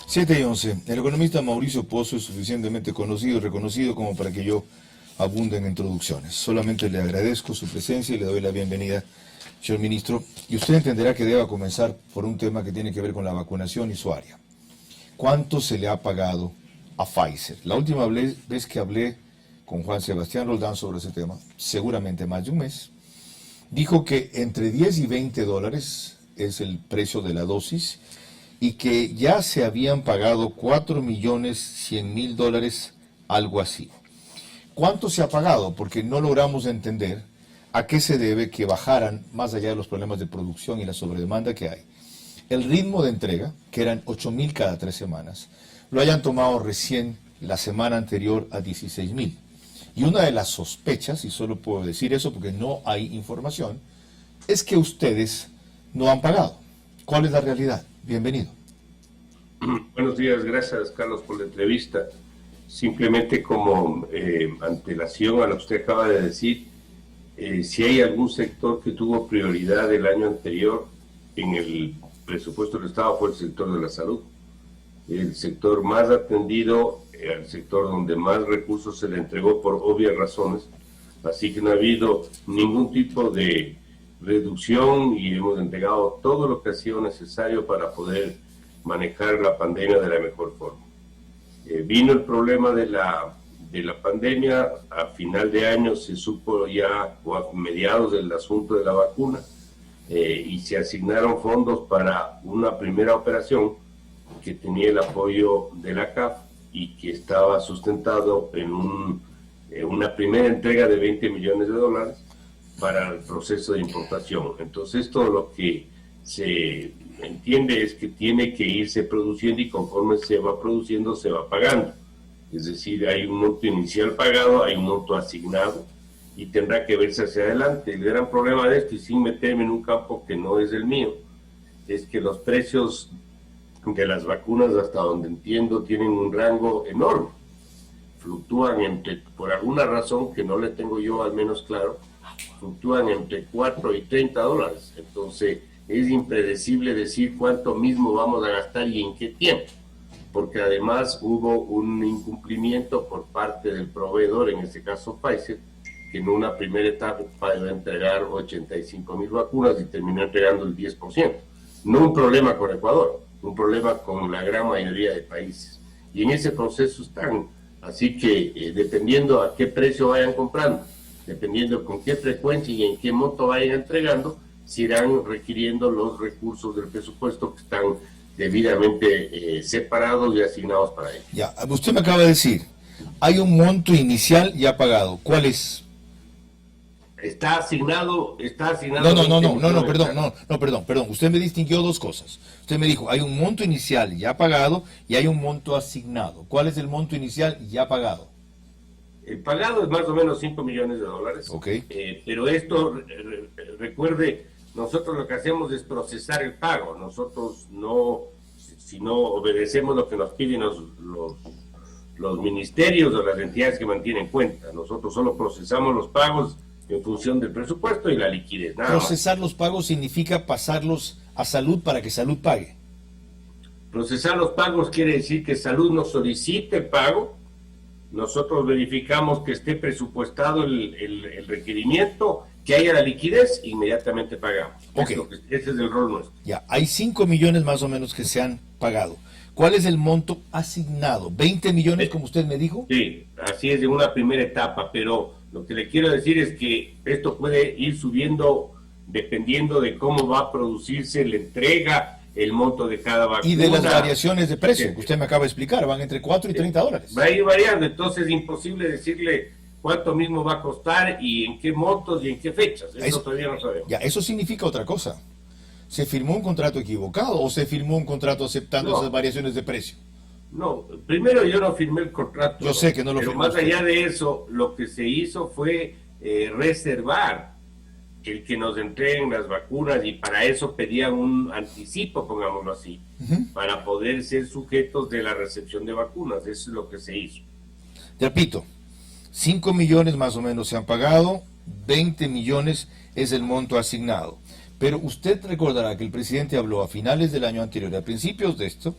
7:11. El economista Mauricio Pozo es suficientemente conocido y reconocido como para que yo abunde en introducciones. Solamente le agradezco su presencia y le doy la bienvenida, señor ministro. Y usted entenderá que deba comenzar por un tema que tiene que ver con la vacunación y su área. ¿Cuánto se le ha pagado a Pfizer? La última vez que hablé con Juan Sebastián Roldán sobre ese tema, seguramente más de un mes, dijo que entre 10 y 20 dólares es el precio de la dosis y que ya se habían pagado 4.100.000 dólares, algo así. ¿Cuánto se ha pagado? Porque no logramos entender a qué se debe que bajaran, más allá de los problemas de producción y la sobredemanda que hay, el ritmo de entrega, que eran 8.000 cada 3 semanas, lo hayan tomado recién la semana anterior a 16.000. Y una de las sospechas, y solo puedo decir eso porque no hay información, es que ustedes no han pagado. ¿Cuál es la realidad? Bienvenido. Buenos días, gracias Carlos por la entrevista. Simplemente como antelación a lo que usted acaba de decir, si hay algún sector que tuvo prioridad el año anterior en el presupuesto del Estado fue el sector de la salud. El sector más atendido, el sector donde más recursos se le entregó por obvias razones, así que no ha habido ningún tipo de reducción y hemos entregado todo lo que ha sido necesario para poder manejar la pandemia de la mejor forma. Vino el problema de la pandemia, a final de año se supo ya, o a mediados del asunto de la vacuna, y se asignaron fondos para una primera operación que tenía el apoyo de la CAF y que estaba sustentado en una primera entrega de 20 millones de dólares para el proceso de importación. Entonces, todo lo que se entiende es que tiene que irse produciendo y conforme se va produciendo, se va pagando. Es decir, hay un monto inicial pagado, hay un monto asignado y tendrá que verse hacia adelante. El gran problema de esto, y sin meterme en un campo que no es el mío, es que los precios de las vacunas, hasta donde entiendo, tienen un rango enorme. Fluctúan por alguna razón que no le tengo yo al menos claro, fluctúan entre 4 y 30 dólares. Entonces, es impredecible decir cuánto mismo vamos a gastar y en qué tiempo, porque además hubo un incumplimiento por parte del proveedor, en este caso Pfizer, que en una primera etapa iba a entregar 85.000 vacunas y terminó entregando el 10%. No un problema con Ecuador, un problema con la gran mayoría de países. Y en ese proceso están. Así que dependiendo a qué precio vayan comprando, dependiendo con qué frecuencia y en qué monto vayan entregando, se irán requiriendo los recursos del presupuesto que están debidamente separados y asignados para ello. Ya, usted me acaba de decir, hay un monto inicial ya pagado. ¿Cuál es? Está asignado. Perdón. Usted me distinguió dos cosas. Usted me dijo, hay un monto inicial ya pagado y hay un monto asignado. ¿Cuál es el monto inicial ya pagado? El pagado es más o menos 5 millones de dólares. Okay. Pero esto, recuerde, nosotros lo que hacemos es procesar el pago. Nosotros no, si no obedecemos lo que nos piden los ministerios o las entidades que mantienen cuenta. Nosotros solo procesamos los pagos en función del presupuesto y la liquidez. Procesar los pagos significa pasarlos a salud para que salud pague. Procesar los pagos quiere decir que salud nos solicite el pago, nosotros verificamos que esté presupuestado el requerimiento, que haya la liquidez, inmediatamente pagamos. Okay. Ese es el rol nuestro. Ya, hay 5 millones más o menos que se han pagado. ¿Cuál es el monto asignado? ¿20 millones, como usted me dijo? Sí, así es, en una primera etapa, pero lo que le quiero decir es que esto puede ir subiendo dependiendo de cómo va a producirse la entrega, el monto de cada vacuna. Y de las variaciones de precio, que usted me acaba de explicar, van entre 4 y 30 dólares. Va a ir variando, entonces es imposible decirle cuánto mismo va a costar y en qué montos y en qué fechas. Eso todavía no sabemos. Ya, eso significa otra cosa. ¿Se firmó un contrato equivocado o se firmó un contrato aceptando esas variaciones de precio? No, primero yo no firmé el contrato. Yo sé que no lo firmó. Pero más allá de eso, lo que se hizo fue reservar el que nos entreguen las vacunas y para eso pedían un anticipo, pongámoslo así, para poder ser sujetos de la recepción de vacunas. Eso es lo que se hizo. Repito, 5 millones más o menos se han pagado, 20 millones es el monto asignado. Pero usted recordará que el presidente habló a finales del año anterior, a principios de esto,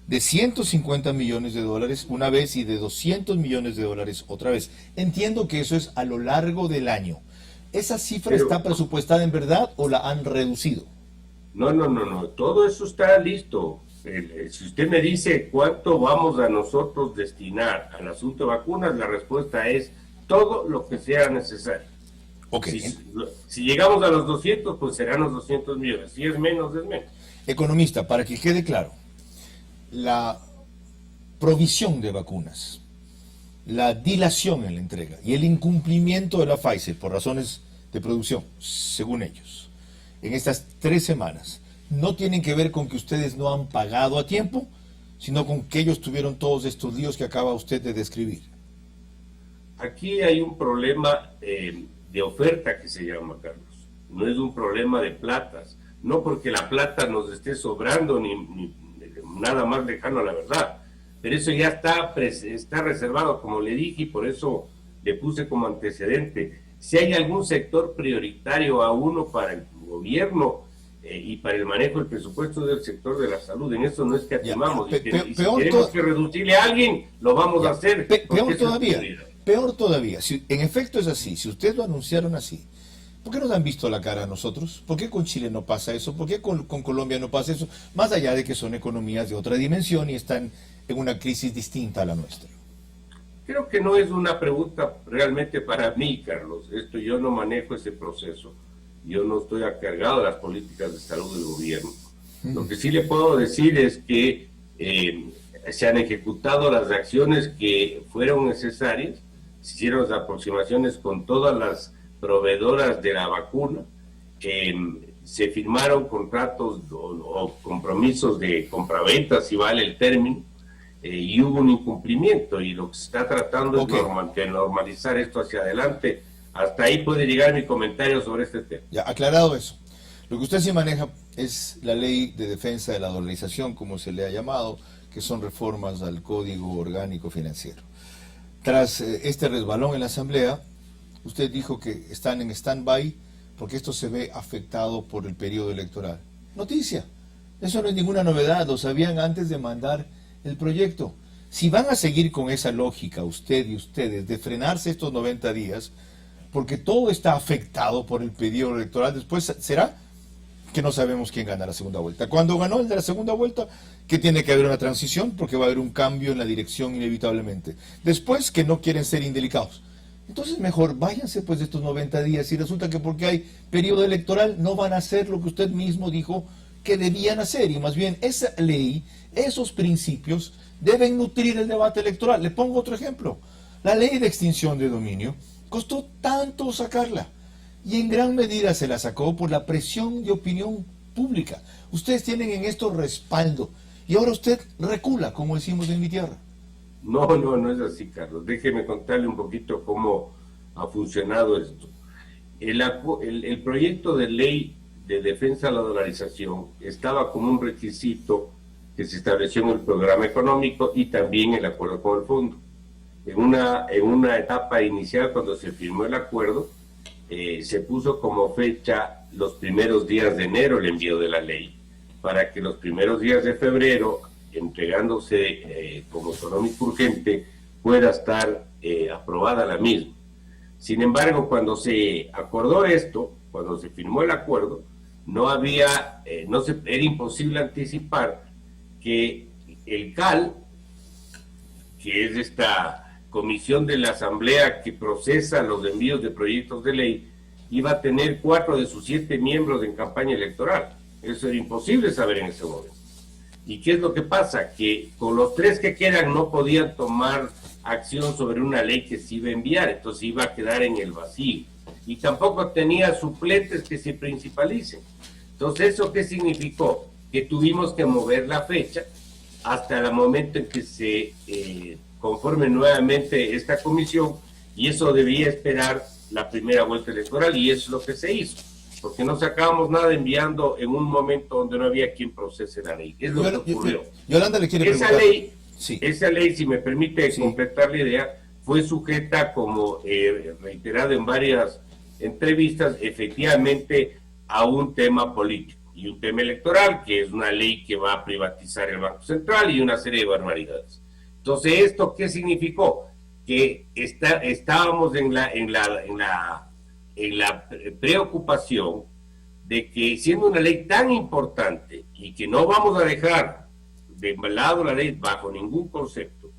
de 150 millones de dólares una vez y de 200 millones de dólares otra vez. Entiendo que eso es a lo largo del año. ¿Esa cifra está presupuestada en verdad o la han reducido? No, todo eso está listo. Si usted me dice cuánto vamos a nosotros destinar al asunto de vacunas, la respuesta es todo lo que sea necesario. Okay. Si llegamos a los 200, pues serán los 200 millones. Si es menos, es menos. Economista, para que quede claro, la provisión de vacunas, la dilación en la entrega y el incumplimiento de la Pfizer por razones de producción, según ellos, en estas 3 semanas, no tienen que ver con que ustedes no han pagado a tiempo, sino con que ellos tuvieron todos estos líos que acaba usted de describir. Aquí hay un problema de oferta que se llama, Carlos. No es un problema de platas. No porque la plata nos esté sobrando ni nada más lejano a la verdad. Pero eso ya está reservado, como le dije, y por eso le puse como antecedente. Si hay algún sector prioritario a uno para el gobierno y para el manejo del presupuesto del sector de la salud, en eso no es que atemamos. Y si tenemos que reducirle a alguien, lo vamos a hacer. Peor todavía, si en efecto es así, si ustedes lo anunciaron así, ¿por qué nos han visto la cara a nosotros? ¿Por qué con Chile no pasa eso? ¿Por qué con Colombia no pasa eso? Más allá de que son economías de otra dimensión y están en una crisis distinta a la nuestra. Creo que no es una pregunta realmente para mí, Carlos. Yo no manejo ese proceso. Yo no estoy acargado de las políticas de salud del gobierno. Lo que sí le puedo decir es que se han ejecutado las acciones que fueron necesarias, se hicieron las aproximaciones con todas las proveedoras de la vacuna, se firmaron contratos o compromisos de compraventa, si vale el término, y hubo un incumplimiento, y lo que se está tratando es de normalizar esto hacia adelante. Hasta ahí puede llegar mi comentario sobre este tema. Ya, aclarado eso. Lo que usted sí maneja es la ley de defensa de la dolarización, como se le ha llamado, que son reformas al Código Orgánico Financiero. Tras este resbalón en la Asamblea, usted dijo que están en stand-by porque esto se ve afectado por el periodo electoral. Noticia, eso no es ninguna novedad, lo sabían antes de mandar el proyecto. Si van a seguir con esa lógica, usted y ustedes, de frenarse estos 90 días, porque todo está afectado por el periodo electoral, después será que no sabemos quién gana la segunda vuelta. Cuando ganó el de la segunda vuelta, que tiene que haber una transición, porque va a haber un cambio en la dirección inevitablemente. Después, que no quieren ser indelicados. Entonces mejor váyanse pues de estos 90 días, y resulta que porque hay periodo electoral no van a hacer lo que usted mismo dijo que debían hacer, y más bien esa ley, esos principios deben nutrir el debate electoral. Le pongo otro ejemplo. La ley de extinción de dominio costó tanto sacarla, y en gran medida se la sacó por la presión de opinión pública. Ustedes tienen en esto respaldo, y ahora usted recula, como decimos en mi tierra. No es así, Carlos. Déjeme contarle un poquito cómo ha funcionado esto. El proyecto de ley de defensa a la dolarización estaba como un requisito que se estableció en el programa económico y también el acuerdo con el fondo. En una etapa inicial, cuando se firmó el acuerdo, se puso como fecha los primeros días de enero el envío de la ley, para que los primeros días de febrero, entregándose como económico urgente, pueda estar aprobada la misma. Sin embargo, cuando se acordó esto, cuando se firmó el acuerdo, era imposible anticipar que el CAL, que es esta comisión de la Asamblea que procesa los envíos de proyectos de ley, iba a tener 4 de sus 7 miembros en campaña electoral. Eso era imposible saber en ese momento. ¿Y qué es lo que pasa? Que con los 3 que quedan no podían tomar acción sobre una ley que se iba a enviar, entonces iba a quedar en el vacío. Y tampoco tenía suplentes que se principalicen. Entonces, ¿eso qué significó? Que tuvimos que mover la fecha hasta el momento en que se conforme nuevamente esta comisión, y eso debía esperar la primera vuelta electoral, y eso es lo que se hizo, porque no sacábamos nada enviando en un momento donde no había quien procese la ley. Es lo que ocurrió. Yolanda le quiere preguntar. Esa ley, si me permite completar la idea, fue sujeta, como reiterado en varias entrevistas, efectivamente a un tema político. y un tema electoral, que es una ley que va a privatizar el Banco Central y una serie de barbaridades. Entonces, ¿esto qué significó? Que estábamos en la preocupación de que, siendo una ley tan importante y que no vamos a dejar de lado la ley bajo ningún concepto,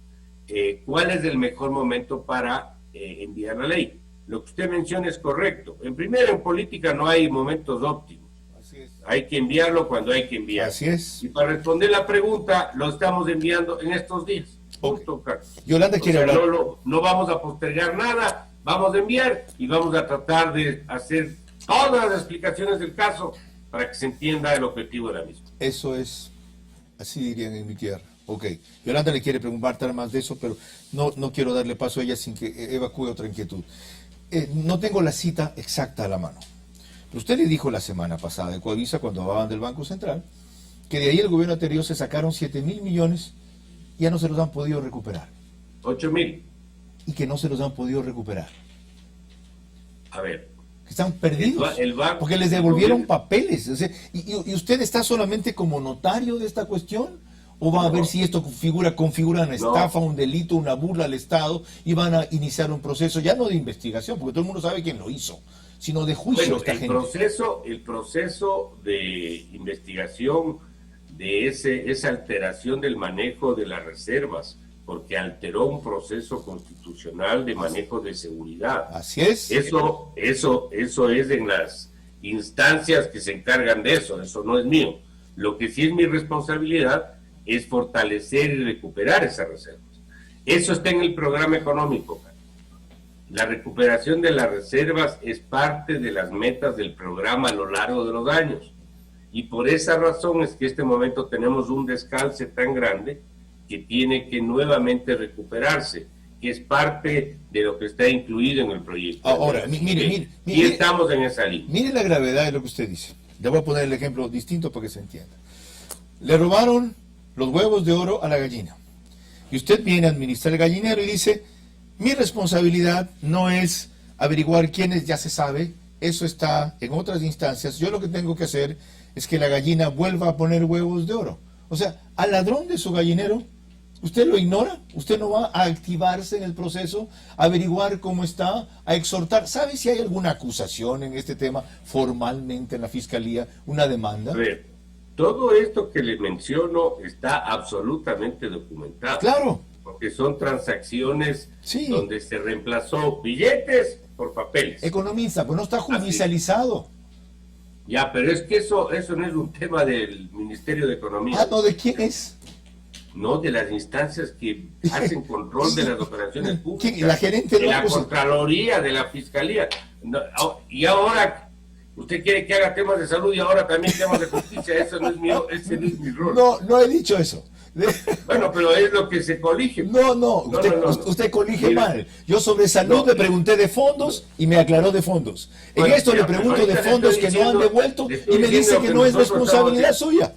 ¿cuál es el mejor momento para enviar la ley? Lo que usted menciona es correcto. En política no hay momentos óptimos. Hay que enviarlo cuando hay que enviarlo. Así es. Y para responder la pregunta, lo estamos enviando en estos días. Punto, Yolanda quiere hablar. No vamos a postergar nada, vamos a enviar y vamos a tratar de hacer todas las explicaciones del caso para que se entienda el objetivo de la misma. Eso es, así dirían en mi tierra. Ok, Yolanda le quiere preguntar más de eso, pero no quiero darle paso a ella sin que evacúe otra inquietud. No tengo la cita exacta a la mano. Pero usted le dijo la semana pasada de Coavisa, cuando hablaban del Banco Central, que de ahí el gobierno anterior se sacaron 7.000 millones y ya no se los han podido recuperar. 8.000. Y que no se los han podido recuperar. A ver. Que están perdidos. El banco, porque les devolvieron papeles. O sea, ¿y usted está solamente como notario de esta cuestión? ¿O va a ver si esto configura una estafa, un delito, una burla al Estado y van a iniciar un proceso, ya no de investigación, porque todo el mundo sabe quién lo hizo, sino de juicio a esta gente? El proceso de investigación de esa alteración del manejo de las reservas, porque alteró un proceso constitucional de manejo de seguridad. Así es. Eso es en las instancias que se encargan de eso no es mío. Lo que sí es mi responsabilidad es fortalecer y recuperar esas reservas. Eso está en el programa económico. La recuperación de las reservas es parte de las metas del programa a lo largo de los años. Y por esa razón es que en este momento tenemos un descalce tan grande que tiene que nuevamente recuperarse, que es parte de lo que está incluido en el proyecto. Ahora, mire. Y estamos en esa línea. Mire la gravedad de lo que usted dice. Le voy a poner el ejemplo distinto para que se entienda. Le robaron los huevos de oro a la gallina. Y usted viene a administrar el gallinero y dice, mi responsabilidad no es averiguar quiénes, ya se sabe, eso está en otras instancias. Yo lo que tengo que hacer es que la gallina vuelva a poner huevos de oro. O sea, al ladrón de su gallinero, ¿usted lo ignora? ¿Usted no va a activarse en el proceso, a averiguar cómo está, a exhortar? ¿Sabe si hay alguna acusación en este tema formalmente en la Fiscalía, una demanda? A ver, todo esto que le menciono está absolutamente documentado. Claro. Porque son transacciones donde se reemplazó billetes por papeles. Economista, pues no está judicializado. Ya, pero es que eso no es un tema del Ministerio de Economía. Ah, ¿no? ¿De quién es? No, de las instancias que hacen control de las operaciones públicas. ¿Quién? ¿La gerente de la Contraloría, de la Fiscalía. No, y ahora, usted quiere que haga temas de salud y ahora también temas de justicia. Ese no es mi rol. No he dicho eso. Bueno, pero es lo que se colige. No. Usted colige mal. Yo sobre salud le pregunté de fondos y me aclaró de fondos. En esto le pregunto de fondos que no han devuelto y me dice que no es responsabilidad suya.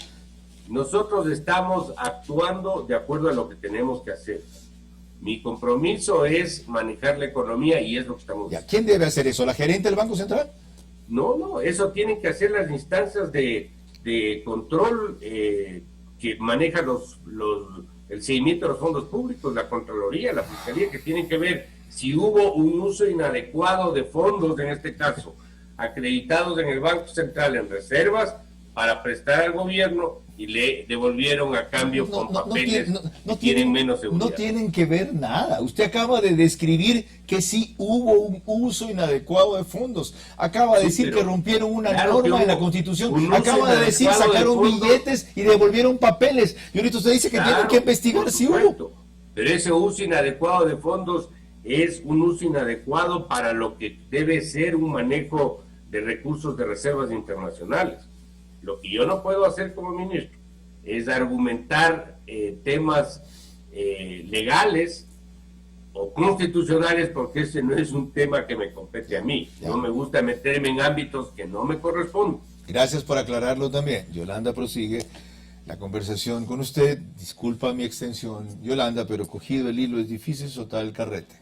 Nosotros estamos actuando de acuerdo a lo que tenemos que hacer. Mi compromiso es manejar la economía y es lo que estamos haciendo. ¿Quién debe hacer eso? ¿La gerente del Banco Central? No, eso tienen que hacer las instancias de control que manejan el seguimiento de los fondos públicos, la Contraloría, la Fiscalía, que tienen que ver si hubo un uso inadecuado de fondos, en este caso, acreditados en el Banco Central en reservas para prestar al gobierno y le devolvieron a cambio con papeles que tienen menos seguridad. No tienen que ver nada. Usted acaba de describir que sí hubo un uso inadecuado de fondos. Acaba de decir que rompieron una norma en la Constitución. Acaba de decir sacaron billetes y devolvieron papeles. Y ahorita usted dice que tienen que investigar si hubo. Pero ese uso inadecuado de fondos es un uso inadecuado para lo que debe ser un manejo de recursos de reservas internacionales. Lo que yo no puedo hacer como ministro es argumentar temas legales o constitucionales, porque ese no es un tema que me compete a mí. No me gusta meterme en ámbitos que no me corresponden. Gracias por aclararlo también. Yolanda prosigue la conversación con usted. Disculpa mi extensión, Yolanda, pero cogido el hilo es difícil soltar el carrete.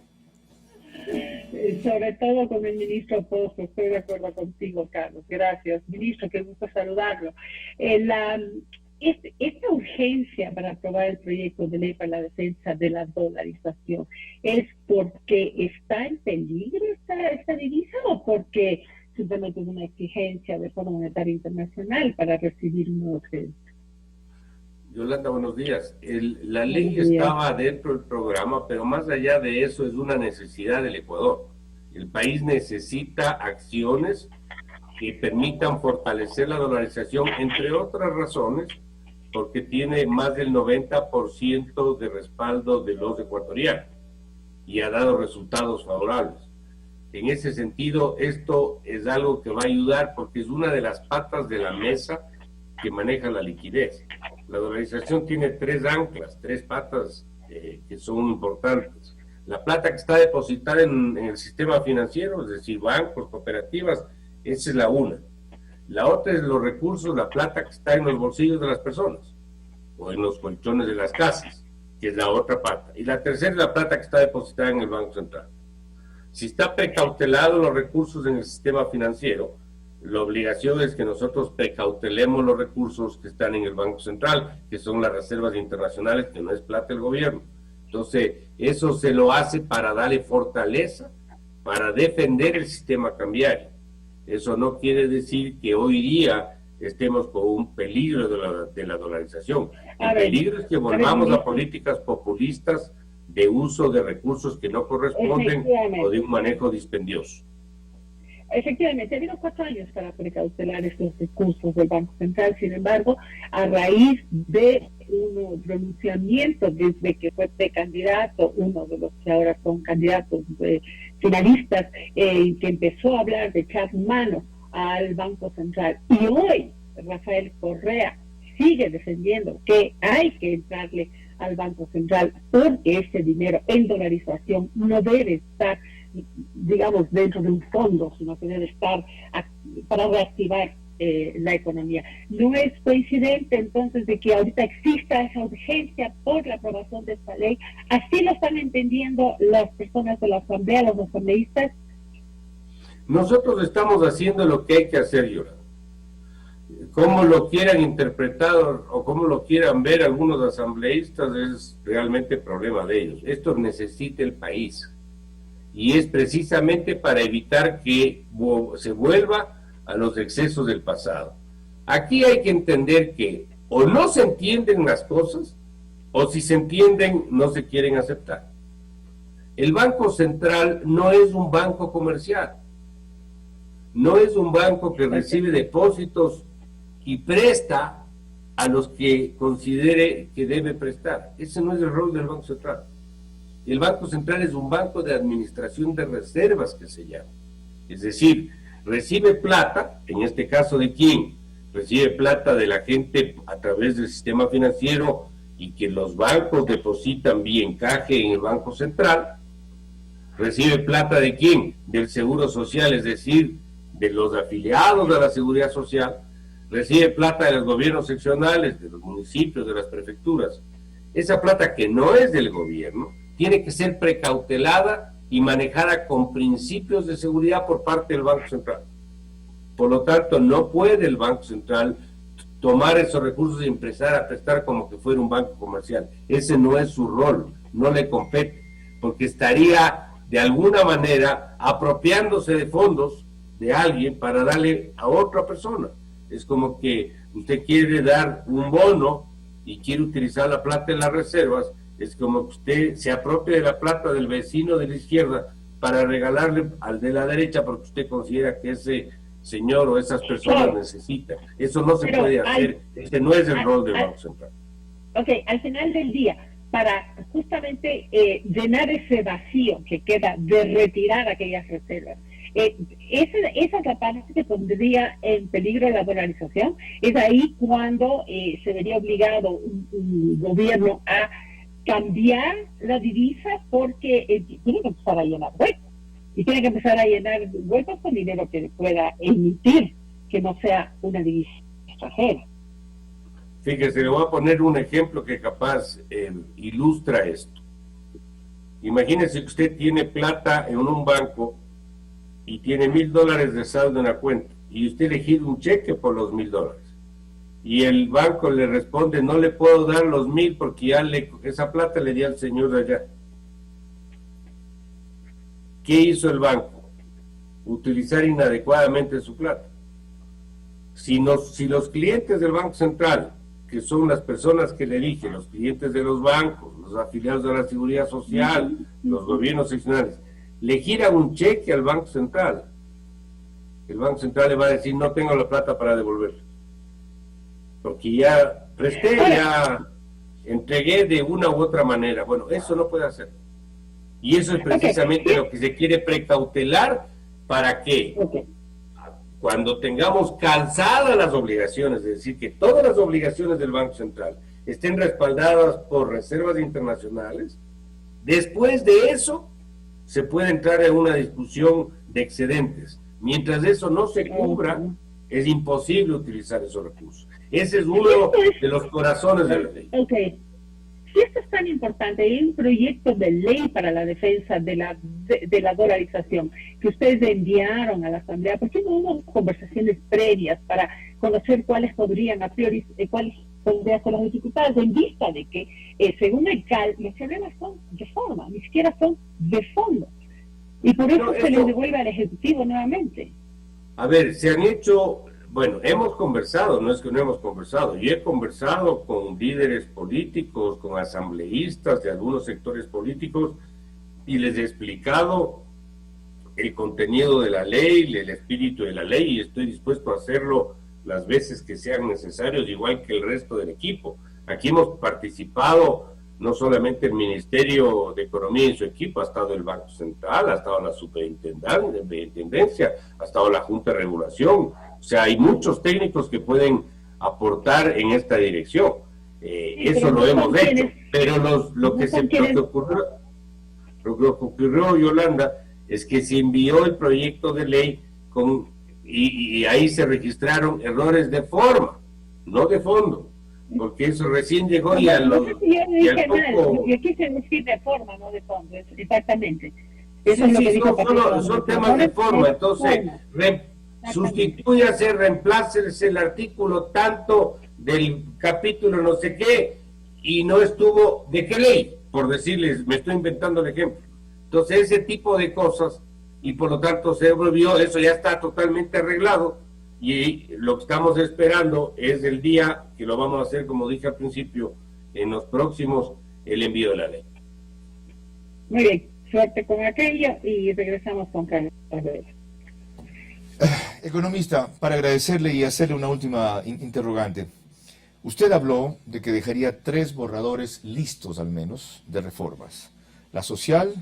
sobre todo con el ministro Pozo. Estoy de acuerdo contigo, Carlos. Gracias. Ministro, qué gusto saludarlo. Esta urgencia para aprobar el proyecto de ley para la defensa de la dolarización, ¿es porque está en peligro esta divisa o porque simplemente es una exigencia de Fondo Monetario Internacional para recibir un nuevo crédito? Yolanda, buenos días. La ley estaba dentro del programa, pero más allá de eso es una necesidad del Ecuador. El país necesita acciones que permitan fortalecer la dolarización, entre otras razones, porque tiene más del 90% de respaldo de los ecuatorianos y ha dado resultados favorables. En ese sentido, esto es algo que va a ayudar porque es una de las patas de la mesa que maneja la liquidez. La dolarización tiene tres anclas, tres patas que son importantes. La plata que está depositada en el sistema financiero, es decir, bancos, cooperativas, esa es la una. La otra es los recursos, la plata que está en los bolsillos de las personas o en los colchones de las casas, que es la otra pata. Y la tercera es la plata que está depositada en el Banco Central. Si está precautelado los recursos en el sistema financiero, la obligación es que nosotros precautelemos los recursos que están en el Banco Central, que son las reservas internacionales, que no es plata del gobierno. Entonces, eso se lo hace para darle fortaleza, para defender el sistema cambiario. Eso no quiere decir que hoy día estemos con un peligro de la dolarización. El peligro es que volvamos a políticas populistas de uso de recursos que no corresponden o de un manejo dispendioso. Efectivamente, ha habido 4 años para precautelar estos recursos del Banco Central. Sin embargo, a raíz de un pronunciamiento desde que fue precandidato, uno de los que ahora son candidatos finalistas, que empezó a hablar de echar mano al Banco Central. Y hoy Rafael Correa sigue defendiendo que hay que entrarle al Banco Central porque ese dinero en dolarización no debe estar, digamos, dentro de un fondo, sino que debe estar para reactivar la economía. No es coincidente entonces de que ahorita exista esa urgencia por la aprobación de esta ley. ¿Así lo están entendiendo las personas de la Asamblea, los asambleístas? Nosotros estamos haciendo lo que hay que hacer, Yolanda. Cómo lo quieran interpretar o cómo lo quieran ver algunos asambleístas es realmente problema de ellos. Esto necesita el país. Y es precisamente para evitar que se vuelva a los excesos del pasado. Aquí hay que entender que o no se entienden las cosas, o si se entienden, no se quieren aceptar. El Banco Central no es un banco comercial, no es un banco que recibe depósitos y presta a los que considere que debe prestar. Ese no es el rol del Banco Central. El Banco Central es un banco de administración de reservas, que se llama. Es decir, recibe plata, en este caso ¿de quién? Recibe plata de la gente a través del sistema financiero y que los bancos depositan vía encaje en el Banco Central. Recibe plata ¿de quién? Del Seguro Social, es decir, de los afiliados a la Seguridad Social. Recibe plata de los gobiernos seccionales, de los municipios, de las prefecturas. Esa plata que no es del gobierno tiene que ser precautelada y manejada con principios de seguridad por parte del Banco Central. Por lo tanto, no puede el Banco Central tomar esos recursos y empezar a prestar como que fuera un banco comercial. Ese no es su rol, no le compete, porque estaría de alguna manera apropiándose de fondos de alguien para darle a otra persona. Es como que usted quiere dar un bono y quiere utilizar la plata en las reservas, es como que usted se apropia de la plata del vecino de la izquierda para regalarle al de la derecha porque usted considera que ese señor o esas personas necesitan. Eso no se puede hacer, este no es el rol del Banco Central. Ok, al final del día, para justamente llenar ese vacío que queda de retirar aquellas reservas, esa es la parte que pondría en peligro la dolarización. Es ahí cuando se vería obligado un gobierno a cambiar la divisa porque tiene que empezar a llenar huecos. Y tiene que empezar a llenar huecos con dinero que pueda emitir, que no sea una divisa extranjera. Fíjese, le voy a poner un ejemplo que capaz ilustra esto. Imagínese que usted tiene plata en un banco y tiene $1,000 de saldo en la cuenta y usted le gira un cheque por los $1,000 y el banco le responde, no le puedo dar los 1,000 porque ya esa plata le di al señor de allá. ¿Qué hizo el banco? Utilizar inadecuadamente su plata. Si los clientes del Banco Central, que son las personas que le eligen, los clientes de los bancos, los afiliados de la Seguridad Social, los gobiernos seccionales, le giran un cheque al Banco Central, el Banco Central le va a decir, no tengo la plata para devolverlo, porque ya presté, ya entregué de una u otra manera. Bueno, eso no puede hacer. Y eso es precisamente lo que se quiere precautelar para que cuando tengamos calzadas las obligaciones, es decir, que todas las obligaciones del Banco Central estén respaldadas por reservas internacionales, después de eso se puede entrar en una discusión de excedentes. Mientras eso no se cubra, es imposible utilizar esos recursos. Ese es uno de los corazones de la ley. Si esto es tan importante, hay un proyecto de ley para la defensa de la dolarización que ustedes enviaron a la Asamblea. ¿Por qué no hubo conversaciones previas para conocer cuáles podrían, a priori, cuáles podrían ser las dificultades, en vista de que, según el CAL, los problemas son de forma, ni siquiera son de fondo? Y por eso se les devuelve al Ejecutivo nuevamente. A ver, se han hecho... Bueno, hemos conversado, no es que no hemos conversado. Yo he conversado con líderes políticos, con asambleístas de algunos sectores políticos y les he explicado el contenido de la ley, el espíritu de la ley, y estoy dispuesto a hacerlo las veces que sean necesarios, igual que el resto del equipo. Aquí hemos participado no solamente el Ministerio de Economía y su equipo, ha estado el Banco Central, ha estado la Superintendencia, ha estado la Junta de Regulación. O sea, hay muchos técnicos que pueden aportar en esta dirección. Eso lo hemos hecho. Pero lo que ocurrió, Yolanda, es que se envió el proyecto de ley y ahí se registraron errores de forma, no de fondo. Porque eso recién llegó y al poco... Y aquí se decide de forma, no de fondo, exactamente. Eso sí, es lo que dijo son temas de forma, entonces sustitúyase, reemplácese el artículo tanto del capítulo no sé qué, y no estuvo de qué ley, por decirles, me estoy inventando el ejemplo. Entonces ese tipo de cosas, y por lo tanto se volvió, eso ya está totalmente arreglado, y lo que estamos esperando es el día que lo vamos a hacer, como dije al principio, en los próximos, el envío de la ley. Muy bien, suerte con aquello y regresamos con Carlos. Economista, para agradecerle y hacerle una última interrogante. Usted habló de que dejaría 3 borradores listos al menos de reformas. La social,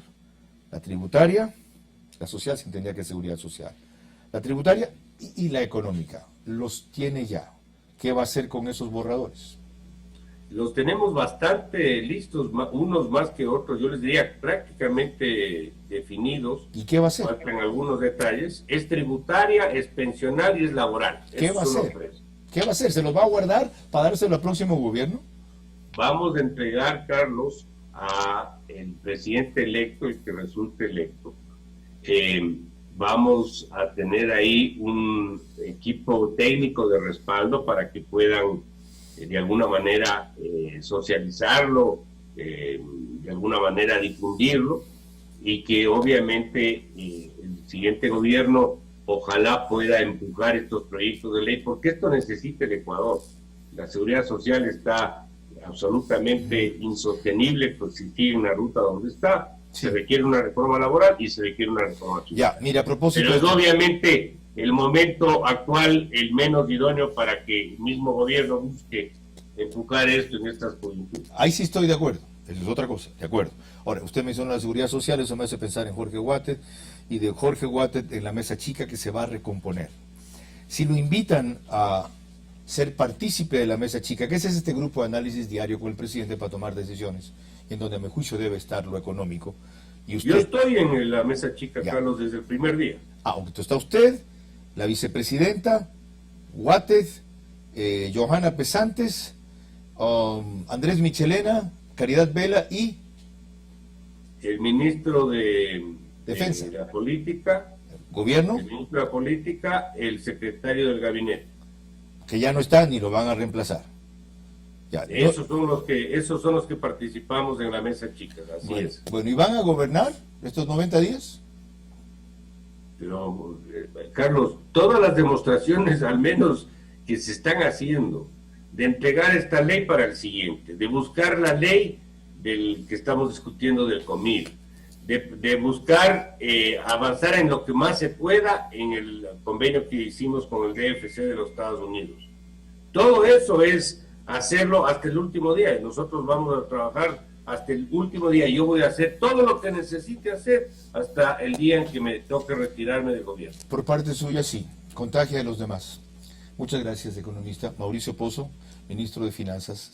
la tributaria, la social se entendía que es seguridad social, la tributaria y la económica. Los tiene ya. ¿Qué va a hacer con esos borradores? Los tenemos bastante listos, unos más que otros, yo les diría prácticamente definidos. ¿Y qué va a hacer? Faltan algunos detalles. Es tributaria, es pensional y es laboral. ¿Qué va a hacer? ¿Qué va a hacer? ¿Se los va a guardar para dárselo al próximo gobierno? Vamos a entregar, Carlos, a el presidente electo, el que resulte electo. Vamos a tener ahí un equipo técnico de respaldo para que puedan de alguna manera socializarlo, de alguna manera difundirlo, y que obviamente el siguiente gobierno ojalá pueda empujar estos proyectos de ley, porque esto necesita el Ecuador. La seguridad social está absolutamente insostenible, pues si sigue una ruta donde está. Sí. Se requiere una reforma laboral y se requiere una reforma tributaria. Ya, mira, a propósito... Pero es obviamente el momento actual el menos idóneo para que el mismo gobierno busque empujar esto en estas coyunturas. Ahí sí estoy de acuerdo, es otra cosa, de acuerdo. Ahora, usted mencionó la seguridad social, eso me hace pensar en Jorge Guatet, y de Jorge Guatet en la mesa chica que se va a recomponer. Si lo invitan a ser partícipe de la mesa chica, que ese es este grupo de análisis diario con el presidente para tomar decisiones, en donde a mi juicio debe estar lo económico. Y usted, yo estoy en la mesa chica, ya. Carlos, desde el primer día. Entonces está usted, la vicepresidenta, Guatet, Johanna Pesantes, Andrés Michelena, Caridad Vela y... el ministro de Defensa. De la Política, Gobierno, El ministro de la Política, el secretario del gabinete. que ya no está ni lo van a reemplazar. Ya, Esos son los que participamos en la mesa chica, así bueno, es. bueno, ¿y van a gobernar estos 90 días? Pero, Carlos, todas las demostraciones, al menos que se están haciendo, de entregar esta ley para el siguiente, de buscar la ley del que estamos discutiendo del COMIR, de buscar avanzar en lo que más se pueda en el convenio que hicimos con el DFC de los Estados Unidos. Todo eso es hacerlo hasta el último día, y nosotros vamos a trabajar hasta el último día. Yo voy a hacer todo lo que necesite hacer hasta el día en que me toque retirarme del gobierno. Por parte suya, sí. Contagia a los demás. Muchas gracias, economista. Mauricio Pozo, ministro de Finanzas.